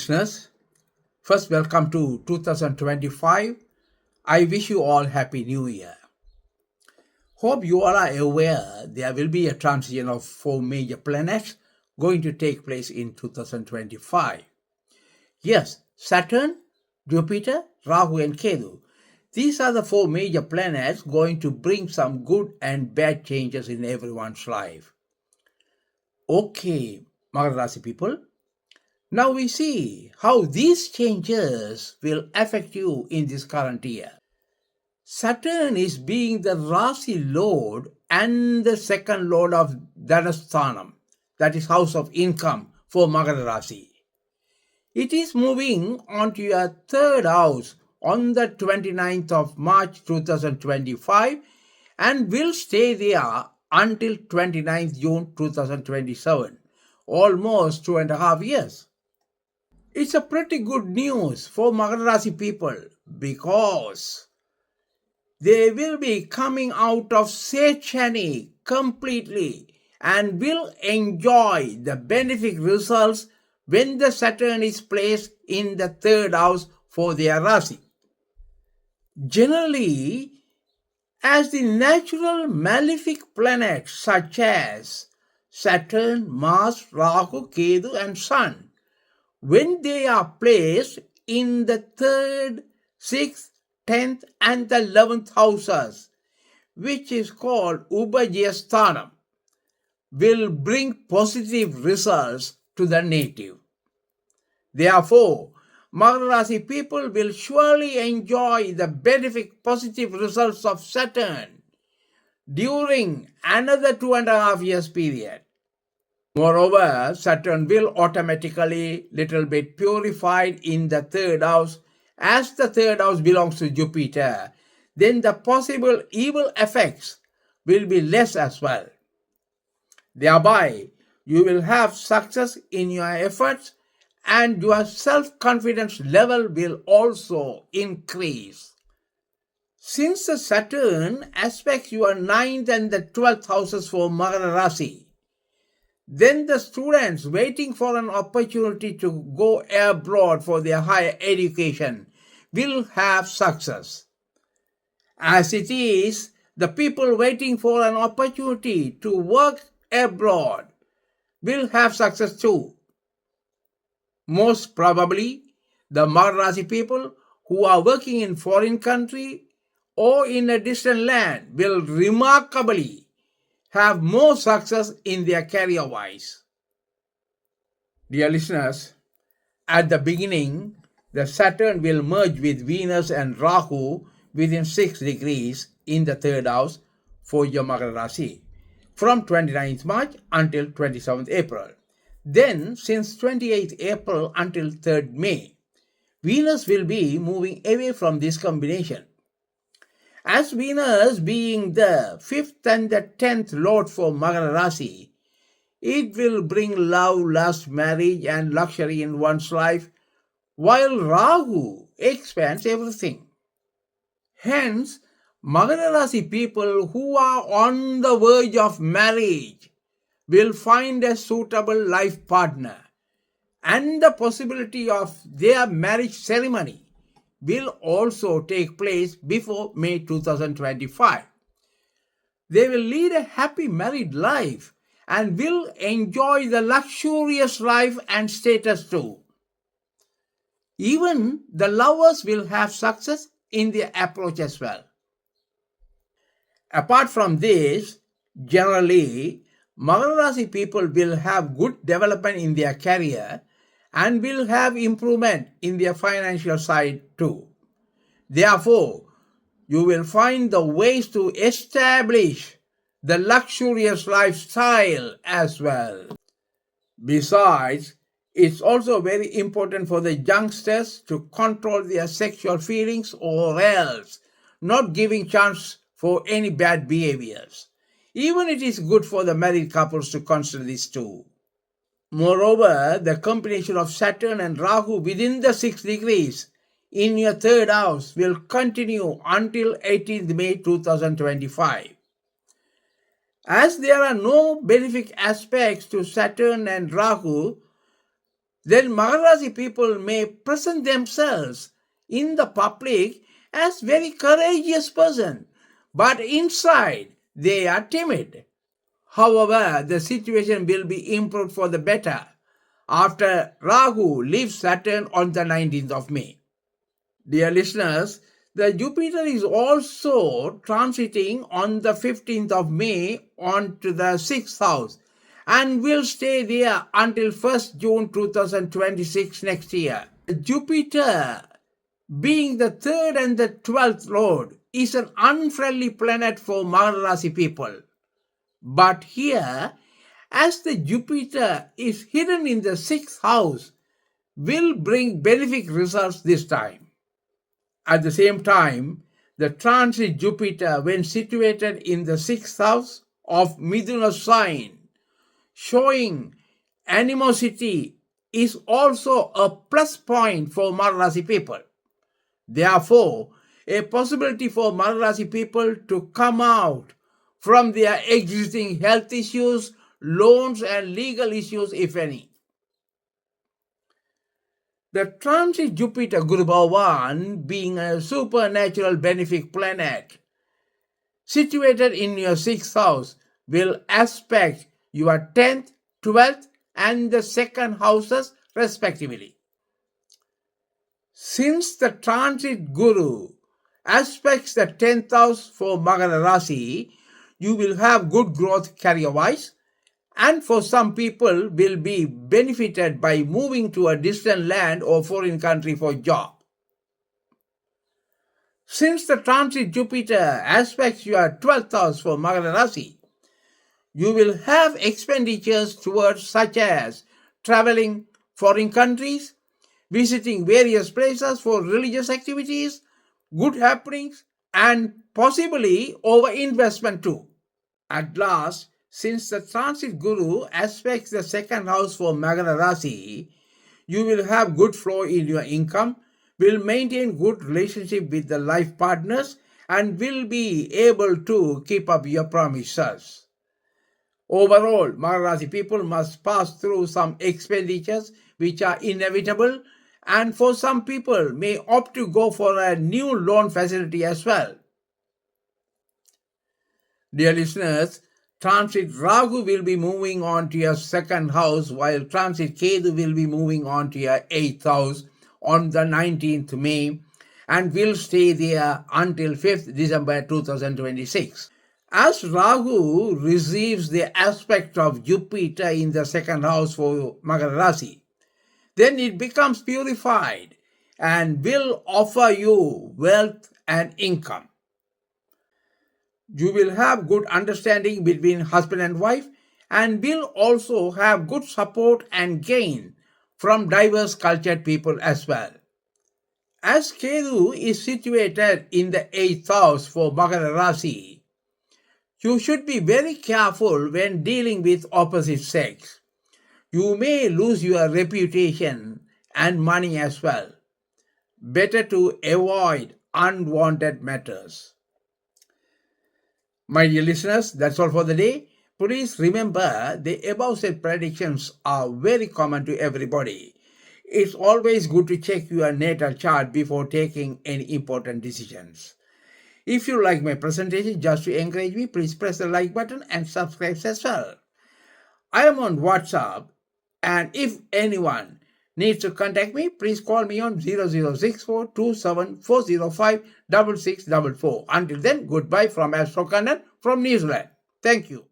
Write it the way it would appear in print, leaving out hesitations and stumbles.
listeners. First, welcome to 2025. I wish you all Happy New Year. Hope you all are aware there will be a transition of 4 major planets going to take place in 2025. Yes, Saturn, Jupiter, Ragu and Kethu. These are the 4 major planets going to bring some good and bad changes in everyone's life. Okay, Makaram Rasi people. Now we see how these changes will affect you in this current year. Saturn is being the Rasi Lord and the second Lord of Dhanasthanam, that is house of income for Makaram Rasi. It is moving onto your third house on the 29th of March 2025 and will stay there until 29th June 2027, almost 2.5 years. It's a pretty good news for Makaram Rasi people because they will be coming out of Sechani completely and will enjoy the benefic results when the Saturn is placed in the third house for their Rasi. Generally, as the natural malefic planets such as Saturn, Mars, Rahu, Kethu and Sun, when they are placed in the 3rd, 6th, 10th and the 11th houses, which is called Ubhajasthanam, will bring positive results to the native. Therefore, Makaram Rasi people will surely enjoy the benefic positive results of Saturn during another 2.5 years period. Moreover, Saturn will automatically little bit purified in the third house. As the third house belongs to Jupiter, then the possible evil effects will be less as well. Thereby, you will have success in your efforts and your self-confidence level will also increase. Since the Saturn aspects your 9th and the 12th houses for Makaram Rasi, then the students waiting for an opportunity to go abroad for their higher education will have success. As it is, the people waiting for an opportunity to work abroad will have success too. Most probably, the Makaram Rasi people who are working in foreign country or in a distant land will remarkably have more success in their career-wise. Dear listeners, at the beginning, the Saturn will merge with Venus and Rahu within 6 degrees in the third house for your Makaram Rasi from 29th March until 27th April. Then, since 28th April until 3rd May, Venus will be moving away from this combination. As Venus being the 5th and the 10th Lord for Makaram Rasi, it will bring love, lust, marriage and luxury in one's life, while Rahu expands everything. Hence, Makaram Rasi people who are on the verge of marriage will find a suitable life partner, and the possibility of their marriage ceremony will also take place before May 2025. They will lead a happy married life and will enjoy the luxurious life and status too. Even the lovers will have success in their approach as well. Apart from this, generally, Makaram Rasi people will have good development in their career and will have improvement in their financial side too. Therefore, you will find the ways to establish the luxurious lifestyle as well. Besides, it's also very important for the youngsters to control their sexual feelings or else not giving chance for any bad behaviors. Even it is good for the married couples to consider this too. Moreover, the combination of Saturn and Rahu within the 6 degrees in your third house will continue until 18th May 2025. As there are no benefic aspects to Saturn and Rahu, then Maharasi people may present themselves in the public as very courageous person, but inside they are timid. However, the situation will be improved for the better after Ragu leaves Saturn on the 19th of May. Dear listeners, the Jupiter is also transiting on the 15th of May onto the 6th house and will stay there until 1st June 2026 next year. Jupiter, being the 3rd and the 12th lord, is an unfriendly planet for Makara Rasi people. But here, as the Jupiter is hidden in the 6th house, will bring benefic results this time. At the same time, the transit Jupiter, when situated in the 6th house of Midhuna sign, showing animosity, is also a plus point for Makara Rasi people. Therefore, a possibility for Makara Rasi people to come out from their existing health issues, loans and legal issues, if any. The transit Jupiter Guru Bhavan, being a supernatural benefic planet situated in your 6th house, will aspect your 10th, 12th and the 2nd houses respectively. Since the transit Guru aspects the 10th house for Makara Rasi, you will have good growth career-wise, and for some people will be benefited by moving to a distant land or foreign country for job. Since the transit Jupiter aspects your 12th house for Makara Rasi, you will have expenditures towards such as traveling foreign countries, visiting various places for religious activities, good happenings, and possibly over-investment too. At last, since the transit Guru aspects the 2nd house for Makara Rasi, you will have good flow in your income, will maintain good relationship with the life partners, and will be able to keep up your promises. Overall, Makara Rasi people must pass through some expenditures which are inevitable, and for some people may opt to go for a new loan facility as well. Dear listeners, transit Ragu will be moving on to your 2nd house, while transit Kethu will be moving on to your 8th house on the 19th May and will stay there until 5th December 2026. As Ragu receives the aspect of Jupiter in the 2nd house for Makara Rasi, then it becomes purified and will offer you wealth and income. You will have good understanding between husband and wife and will also have good support and gain from diverse cultured people as well. As Kethu is situated in the 8th house for Makara Rasi, you should be very careful when dealing with opposite sex. You may lose your reputation and money as well. Better to avoid unwanted matters. My dear listeners, that's all for the day. Please remember the above said predictions are very common to everybody. It's always good to check your natal chart before taking any important decisions. If you like my presentation, just to encourage me, please press the like button and subscribe as well. I am on WhatsApp, and if anyone needs to contact me, please call me on 0064 27405 6644. Until then, goodbye from Astro Kannan from New Zealand. Thank you.